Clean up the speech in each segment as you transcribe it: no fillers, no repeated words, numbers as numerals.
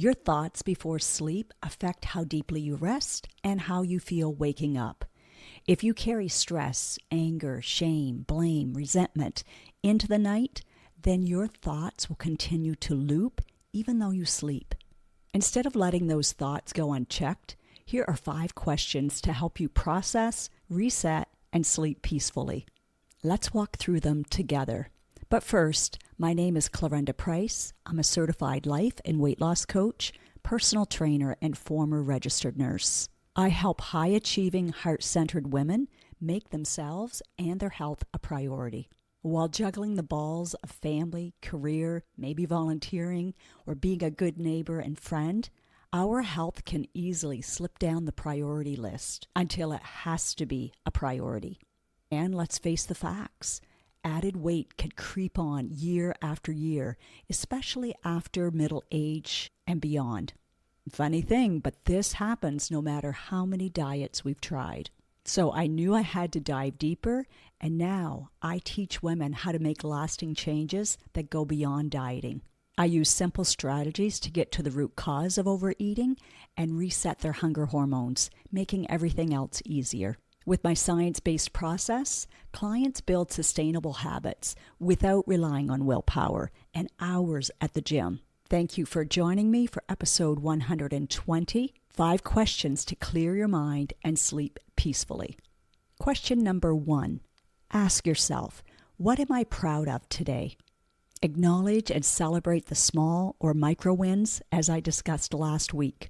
Your thoughts before sleep affect how deeply you rest and how you feel waking up. If you carry stress, anger, shame, blame, resentment into the night, then your thoughts will continue to loop even though you sleep. Instead of letting those thoughts go unchecked, here are 5 questions to help you process, reset, and sleep peacefully. Let's walk through them together. But first, my name is Clarenda Price. I'm a certified life and weight loss coach, personal trainer, and former registered nurse. I help high-achieving, heart-centered women make themselves and their health a priority. While juggling the balls of family, career, maybe volunteering, or being a good neighbor and friend, our health can easily slip down the priority list until it has to be a priority. And let's face the facts. Added weight can creep on year after year, especially after middle age and beyond. Funny thing, but this happens no matter how many diets we've tried. So I knew I had to dive deeper, and now I teach women how to make lasting changes that go beyond dieting. I use simple strategies to get to the root cause of overeating and reset their hunger hormones, making everything else easier. With my science-based process, clients build sustainable habits without relying on willpower and hours at the gym. Thank you for joining me for episode 120, 5 questions to clear your mind and sleep peacefully. Question number 1, ask yourself, what am I proud of today? Acknowledge and celebrate the small or micro wins as I discussed last week.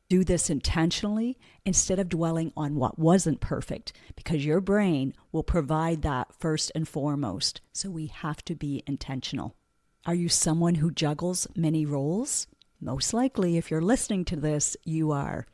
Do this intentionally instead of dwelling on what wasn't perfect, because your brain will provide that first and foremost, so we have to be intentional. Are you someone who juggles many roles? Most likely, if you're listening to this, you are.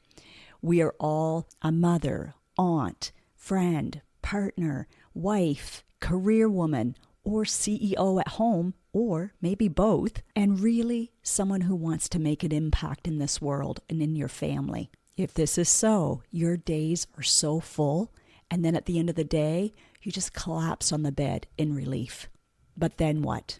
We are all a mother, aunt, friend, partner, wife, career woman, or CEO at home, or maybe both, and really someone who wants to make an impact in this world and in your family. If this is so, your days are so full, and then at the end of the day, you just collapse on the bed in relief. But then what?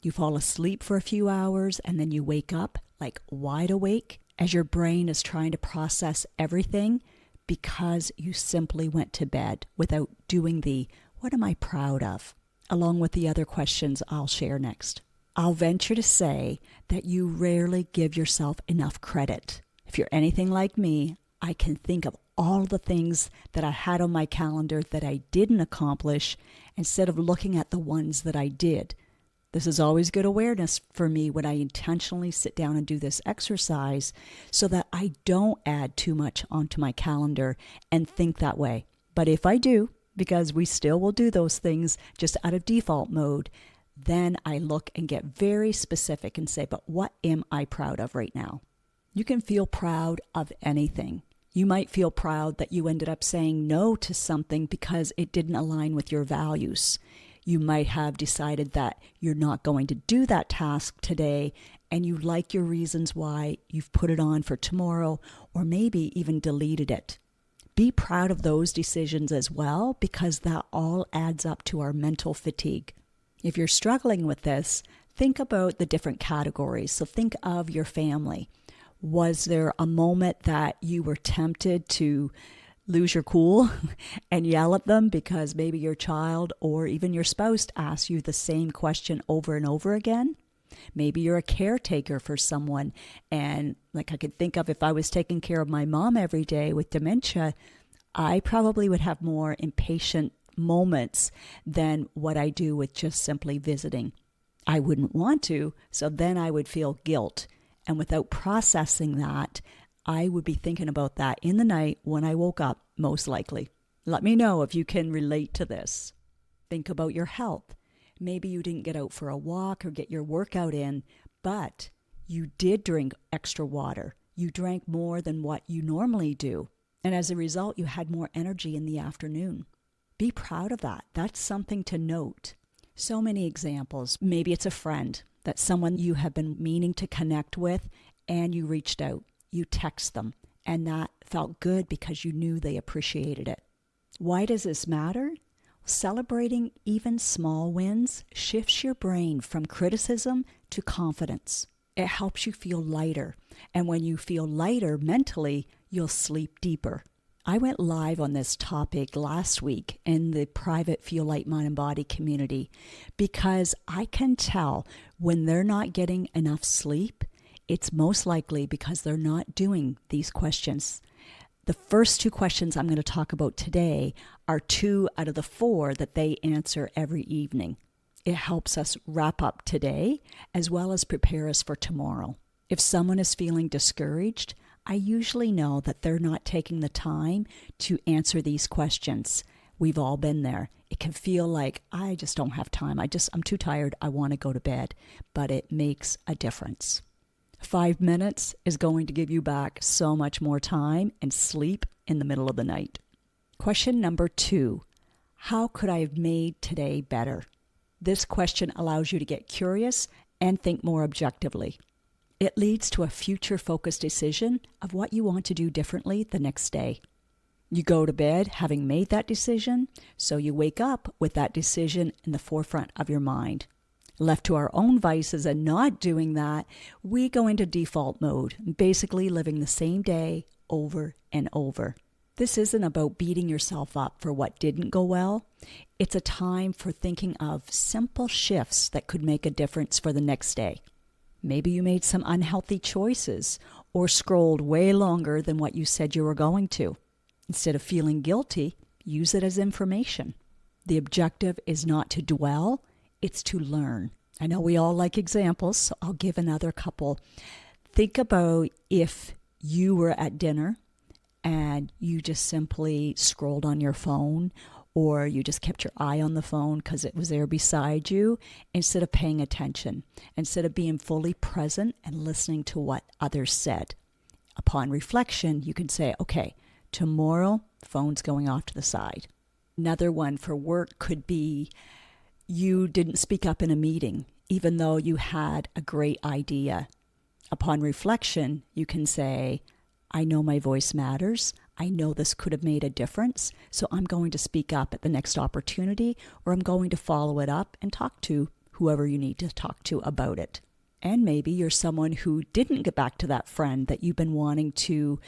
You fall asleep for a few hours, and then you wake up like wide awake as your brain is trying to process everything because you simply went to bed without doing the, what am I proud of? Along with the other questions I'll share next. I'll venture to say that you rarely give yourself enough credit. If you're anything like me, I can think of all the things that I had on my calendar that I didn't accomplish instead of looking at the ones that I did. This is always good awareness for me when I intentionally sit down and do this exercise so that I don't add too much onto my calendar and think that way. But if I do, because we still will do those things just out of default mode, then I look and get very specific and say, but what am I proud of right now? You can feel proud of anything. You might feel proud that you ended up saying no to something because it didn't align with your values. You might have decided that you're not going to do that task today, and you like your reasons why you've put it on for tomorrow, or maybe even deleted it. Be proud of those decisions as well, because that all adds up to our mental fatigue. If you're struggling with this, think about the different categories. So think of your family. Was there a moment that you were tempted to lose your cool and yell at them because maybe your child or even your spouse asked you the same question over and over again? Maybe you're a caretaker for someone, and like I could think of if I was taking care of my mom every day with dementia, I probably would have more impatient moments than what I do with just simply visiting. I wouldn't want to, so then I would feel guilt. And without processing that, I would be thinking about that in the night when I woke up, most likely. Let me know if you can relate to this. Think about your health. Maybe you didn't get out for a walk or get your workout in, but you did drink extra water. You drank more than what you normally do. And as a result, you had more energy in the afternoon. Be proud of that. That's something to note. So many examples. Maybe it's a friend, that's someone you have been meaning to connect with, and you reached out. You text them, and that felt good because you knew they appreciated it. Why does this matter? Celebrating even small wins shifts your brain from criticism to confidence. It helps you feel lighter, And when you feel lighter mentally, you'll sleep deeper. I went live on this topic last week in the private Feel Light, Mind, and Body community because I can tell when they're not getting enough sleep, it's most likely because they're not doing these questions. The first two questions I'm going to talk about today are 2 out of the 4 that they answer every evening. It helps us wrap up today as well as prepare us for tomorrow. If someone is feeling discouraged, I usually know that they're not taking the time to answer these questions. We've all been there. It can feel like, I just don't have time. I'm too tired. I want to go to bed. But it makes a difference. 5 minutes is going to give you back so much more time and sleep in the middle of the night. Question number 2, how could I have made today better? This question allows you to get curious and think more objectively. It leads to a future-focused decision of what you want to do differently the next day. You go to bed having made that decision, so you wake up with that decision in the forefront of your mind. Left to our own vices and not doing that, we go into default mode, basically living the same day over and over. This isn't about beating yourself up for what didn't go well. It's a time for thinking of simple shifts that could make a difference for the next day. Maybe you made some unhealthy choices or scrolled way longer than what you said you were going to. Instead of feeling guilty, use it as information. The objective is not to dwell, it's to learn. I know we all like examples, so I'll give another couple. Think about if you were at dinner and you just simply scrolled on your phone, or you just kept your eye on the phone because it was there beside you, instead of paying attention, instead of being fully present and listening to what others said. Upon reflection, you can say, okay, tomorrow, phone's going off to the side. Another one for work could be you didn't speak up in a meeting, even though you had a great idea. Upon reflection, you can say, I know my voice matters. I know this could have made a difference, so I'm going to speak up at the next opportunity, or I'm going to follow it up and talk to whoever you need to talk to about it. And maybe you're someone who didn't get back to that friend that you've been wanting to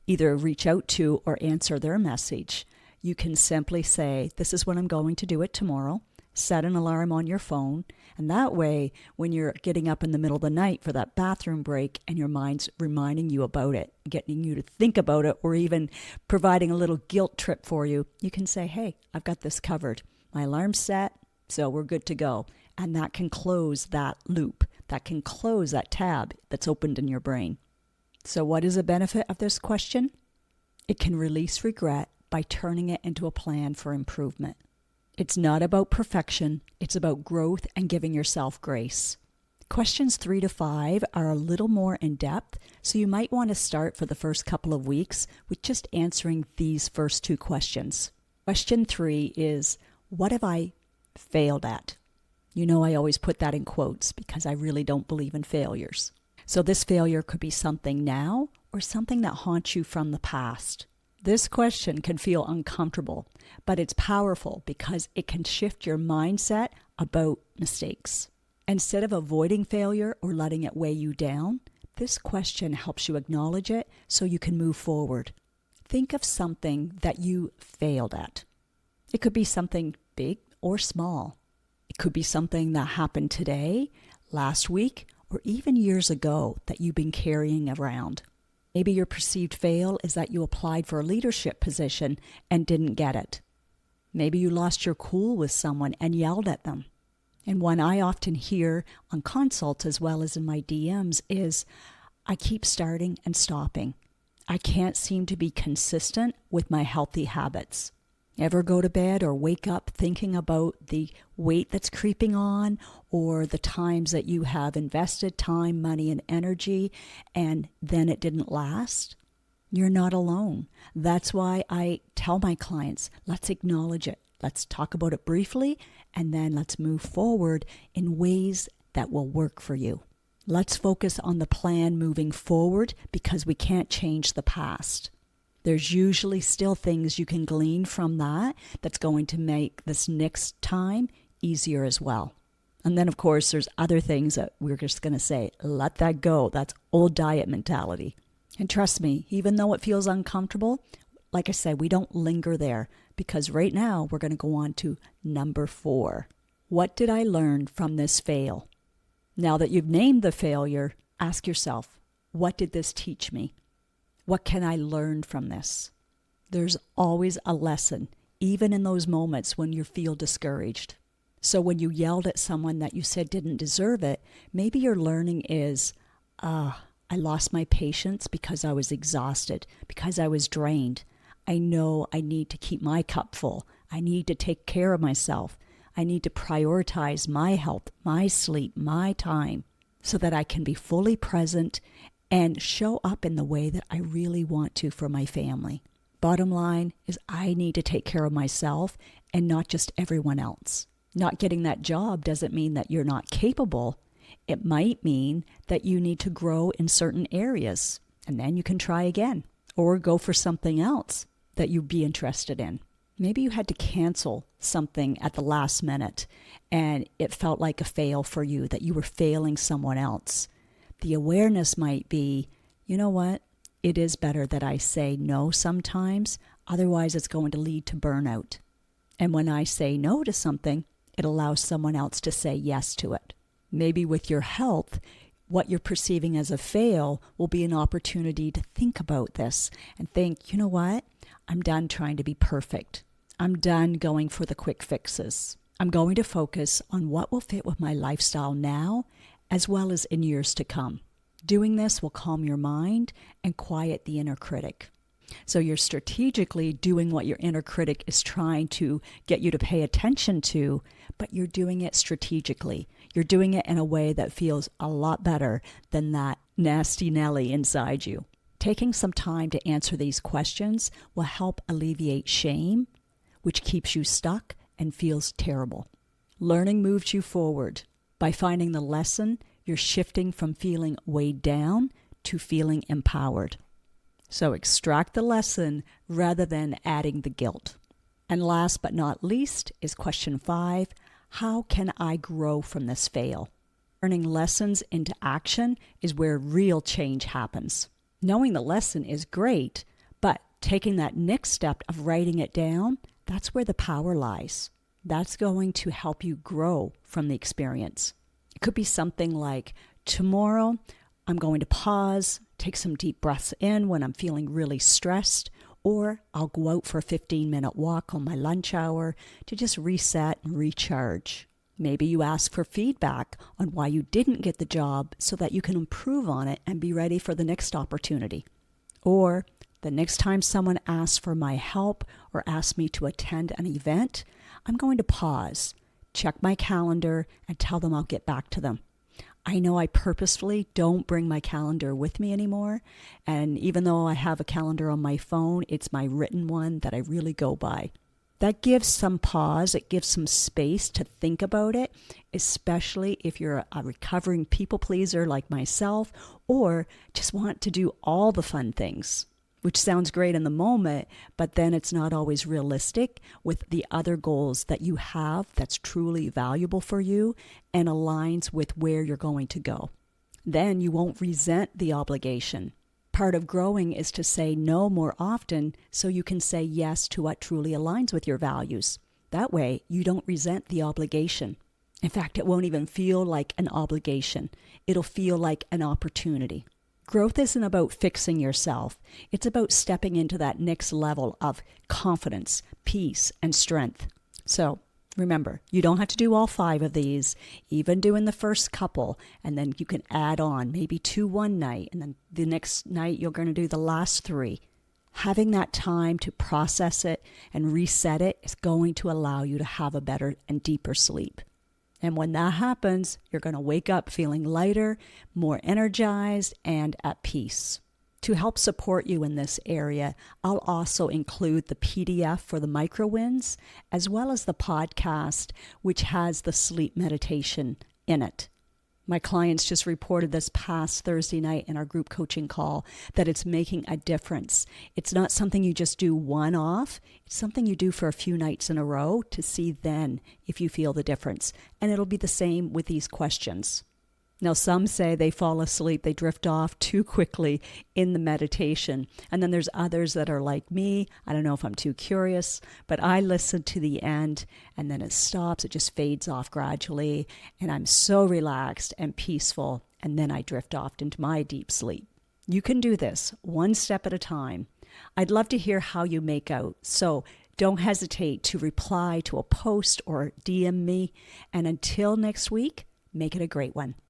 either reach out to or answer their message. You can simply say, this is when I'm going to do it tomorrow. Set an alarm on your phone, and that way, when you're getting up in the middle of the night for that bathroom break and your mind's reminding you about it, getting you to think about it, or even providing a little guilt trip for you, you can say, hey, I've got this covered. My alarm's set, so we're good to go. And that can close that loop. That can close that tab that's opened in your brain. So what is the benefit of this question? It can release regret by turning it into a plan for improvement. It's not about perfection, it's about growth and giving yourself grace. Questions 3 to 5 are a little more in depth, so you might want to start for the first couple of weeks with just answering these first 2 questions. Question 3 is, what have I failed at? You know, I always put that in quotes because I really don't believe in failures. So this failure could be something now or something that haunts you from the past. This question can feel uncomfortable, but it's powerful because it can shift your mindset about mistakes. Instead of avoiding failure or letting it weigh you down, this question helps you acknowledge it so you can move forward. Think of something that you failed at. It could be something big or small. It could be something that happened today, last week, or even years ago that you've been carrying around. Maybe your perceived fail is that you applied for a leadership position and didn't get it. Maybe you lost your cool with someone and yelled at them. And one I often hear on consults as well as in my DMs is, I keep starting and stopping. I can't seem to be consistent with my healthy habits. Ever go to bed or wake up thinking about the weight that's creeping on, or the times that you have invested time, money, and energy, and then it didn't last? You're not alone. That's why I tell my clients, let's acknowledge it. Let's talk about it briefly, and then let's move forward in ways that will work for you. Let's focus on the plan moving forward because we can't change the past. There's usually still things you can glean from that that's going to make this next time easier as well. And then, of course, there's other things that we're just going to say, let that go. That's old diet mentality. And trust me, even though it feels uncomfortable, like I said, we don't linger there because right now we're going to go on to number 4. What did I learn from this fail? Now that you've named the failure, ask yourself, what did this teach me? What can I learn from this? There's always a lesson, even in those moments when you feel discouraged. So when you yelled at someone that you said didn't deserve it, maybe your learning is, I lost my patience because I was exhausted, because I was drained. I know I need to keep my cup full. I need to take care of myself. I need to prioritize my health, my sleep, my time, so that I can be fully present and show up in the way that I really want to for my family. Bottom line is I need to take care of myself and not just everyone else. Not getting that job doesn't mean that you're not capable. It might mean that you need to grow in certain areas, and then you can try again or go for something else that you'd be interested in. Maybe you had to cancel something at the last minute and it felt like a fail for you, that you were failing someone else. The awareness might be, you know what? It is better that I say no sometimes, otherwise it's going to lead to burnout. And when I say no to something, it allows someone else to say yes to it. Maybe with your health, what you're perceiving as a fail will be an opportunity to think about this and think, you know what? I'm done trying to be perfect. I'm done going for the quick fixes. I'm going to focus on what will fit with my lifestyle now, as well as in years to come. Doing this will calm your mind and quiet the inner critic. So you're strategically doing what your inner critic is trying to get you to pay attention to, but you're doing it strategically. You're doing it in a way that feels a lot better than that nasty Nelly inside you. Taking some time to answer these questions will help alleviate shame, which keeps you stuck and feels terrible. Learning moves you forward. By finding the lesson, you're shifting from feeling weighed down to feeling empowered. So extract the lesson rather than adding the guilt. And last but not least is question 5. How can I grow from this fail? Turning lessons into action is where real change happens. Knowing the lesson is great, but taking that next step of writing it down, that's where the power lies. That's going to help you grow from the experience. It could be something like, tomorrow I'm going to pause, take some deep breaths in when I'm feeling really stressed, or I'll go out for a 15-minute walk on my lunch hour to just reset and recharge. Maybe you ask for feedback on why you didn't get the job so that you can improve on it and be ready for the next opportunity. Or the next time someone asks for my help or asks me to attend an event, I'm going to pause, check my calendar, and tell them I'll get back to them. I know I purposefully don't bring my calendar with me anymore, and even though I have a calendar on my phone, it's my written one that I really go by. That gives some pause, it gives some space to think about it, especially if you're a recovering people pleaser like myself, or just want to do all the fun things, which sounds great in the moment, but then it's not always realistic with the other goals that you have that's truly valuable for you and aligns with where you're going to go. Then you won't resent the obligation. Part of growing is to say no more often so you can say yes to what truly aligns with your values. That way, you don't resent the obligation. In fact, it won't even feel like an obligation. It'll feel like an opportunity. Growth isn't about fixing yourself. It's about stepping into that next level of confidence, peace, and strength. So remember, you don't have to do all 5 of these, even doing the first couple, and then you can add on maybe 2 one night, and then the next night you're going to do the last 3. Having that time to process it and reset it is going to allow you to have a better and deeper sleep. And when that happens, you're going to wake up feeling lighter, more energized, and at peace. To help support you in this area, I'll also include the PDF for the micro wins, as well as the podcast, which has the sleep meditation in it. My clients just reported this past Thursday night in our group coaching call that it's making a difference. It's not something you just do one off. It's something you do for a few nights in a row to see then if you feel the difference. And it'll be the same with these questions. Now, some say they fall asleep, they drift off too quickly in the meditation. And then there's others that are like me. I don't know if I'm too curious, but I listen to the end and then it stops. It just fades off gradually. And I'm so relaxed and peaceful. And then I drift off into my deep sleep. You can do this one step at a time. I'd love to hear how you make out. So don't hesitate to reply to a post or DM me. And until next week, make it a great one.